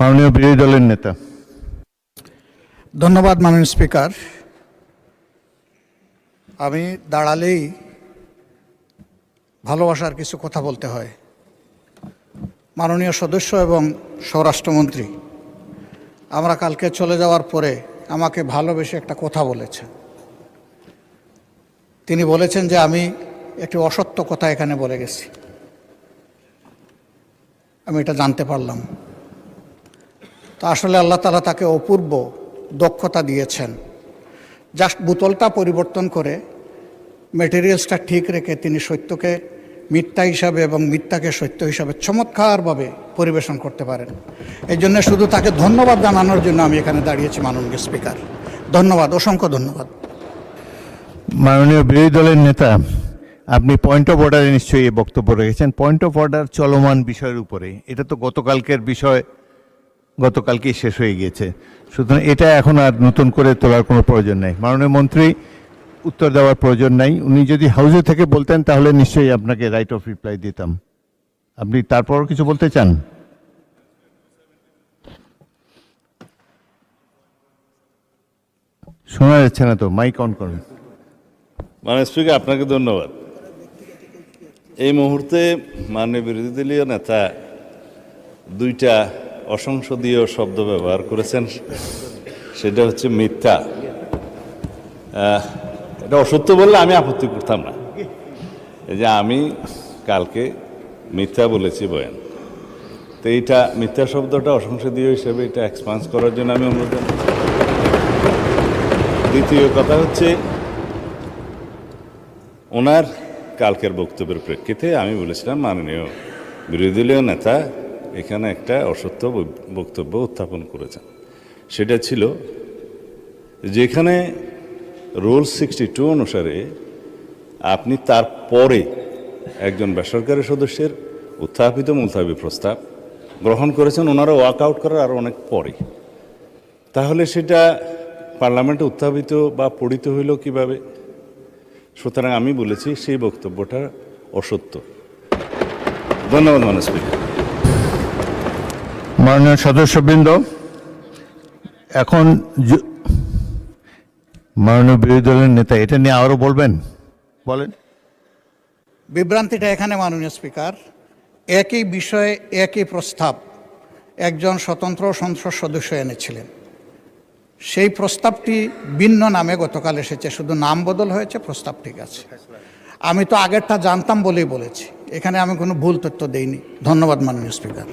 মাননীয় বিরোধী দলের নেতা। ধন্যবাদ মাননীয় স্পিকার। আমি দাঁড়ালেই ভালোবাসার কিছু কথা বলতে হয়। মাননীয় সদস্য এবং স্বরাষ্ট্রমন্ত্রী আমরা কালকে চলে যাওয়ার পরে আমাকে ভালোবেসে একটা কথা বলেছেন। তিনি বলেছেন যে আমি একটি অসত্য কথা এখানে বলে গেছি। আমি এটা জানতে পারলাম। তো আসলে আল্লাহ তাআলা তাকে অপূর্ব দক্ষতা দিয়েছেন। জাস্ট বোতলটা পরিবর্তন করে ম্যাটেরিয়ালসটা ঠিক রেখে তিনি সত্যকে মিথ্যা হিসাবে এবং মিথ্যাকে সত্য হিসাবে চমৎকারভাবে পরিবেশন করতে পারেন। এই জন্য শুধু তাকে ধন্যবাদ জানানোর জন্য আমি এখানে দাঁড়িয়েছি মাননীয় স্পিকার। ধন্যবাদ, অসংখ্য ধন্যবাদ। মাননীয় বিরোধী দলের নেতা, আপনি পয়েন্ট অফ অর্ডারে নিশ্চয়ই এই বক্তব্য রেখেছেন। পয়েন্ট অফ অর্ডার চলমান বিষয়ের উপরে, এটা তো গতকালকের বিষয়, গতকালকেই শেষ হয়ে গিয়েছে, সুতরাং এটা এখন আর নতুন করে তোলার কোনো প্রয়োজন নেই। মাননীয় মন্ত্রী উত্তর দেওয়ার প্রয়োজন নাই। উনি যদি হাউসে থেকে বলতেন তাহলে নিশ্চয়ই আপনাকে রাইট অফ রিপ্লাই দিতাম। আপনি তারপর কিছু বলতে চান? শোনা যাচ্ছে না তো, মাইক অন করুন। মাননীয় স্পিকার, আপনাকে ধন্যবাদ। এই মুহূর্তে মাননীয় বিরোধী দলীয় নেতা দুইটা অসংসদীয় শব্দ ব্যবহার করেছেন। সেটা হচ্ছে মিথ্যা। এটা অসত্য বললে আমি আপত্তি করতাম না। এই যে আমি কালকে মিথ্যা বলেছি বয়ান, তো এইটা মিথ্যা শব্দটা অসংসদীয় হিসেবে এটা এক্সপান্স করার জন্য আমি অনুরোধ জানাই। দ্বিতীয় কথা হচ্ছে, ওনার কালকের বক্তব্যের প্রেক্ষিতে আমি বলেছিলাম মাননীয় বিরোধী দলীয় নেতা এখানে একটা অসত্য বক্তব্য উত্থাপন করেছেন। সেটা ছিল যেখানে রুল 62 অনুসারে আপনি তারপরে একজন বেসরকারি সদস্যের উত্থাপিত মুলতাবি প্রস্তাব গ্রহণ করেছেন, ওনারা ওয়াক আউট করার আরও অনেক পরে, তাহলে সেটা পার্লামেন্টে উত্থাপিত বা পড়িত হইল কিভাবে? সুতরাং আমি বলেছি সেই বক্তব্যটা অসত্য। ধন্যবাদ মাননীয় স্পিকার। মাননীয় সদস্যবৃন্দ, এখন মাননীয় বিরোধী দলের নেতা এটা নিয়ে আরও বলবেন? বলেন। বিভ্রান্তিটা এখানে মাননীয় স্পিকার, একই বিষয়ে একই প্রস্তাব একজন স্বতন্ত্র সংসদ সদস্য এনেছিলেন। সেই প্রস্তাবটি ভিন্ন নামে গতকাল এসেছে, শুধু নাম বদল হয়েছে, প্রস্তাব ঠিক আছে। আমি তো আগেরটা জানতাম বলেই বলেছি, এখানে আমি কোনো ভুল তথ্য দেইনি। ধন্যবাদ মাননীয় স্পিকার।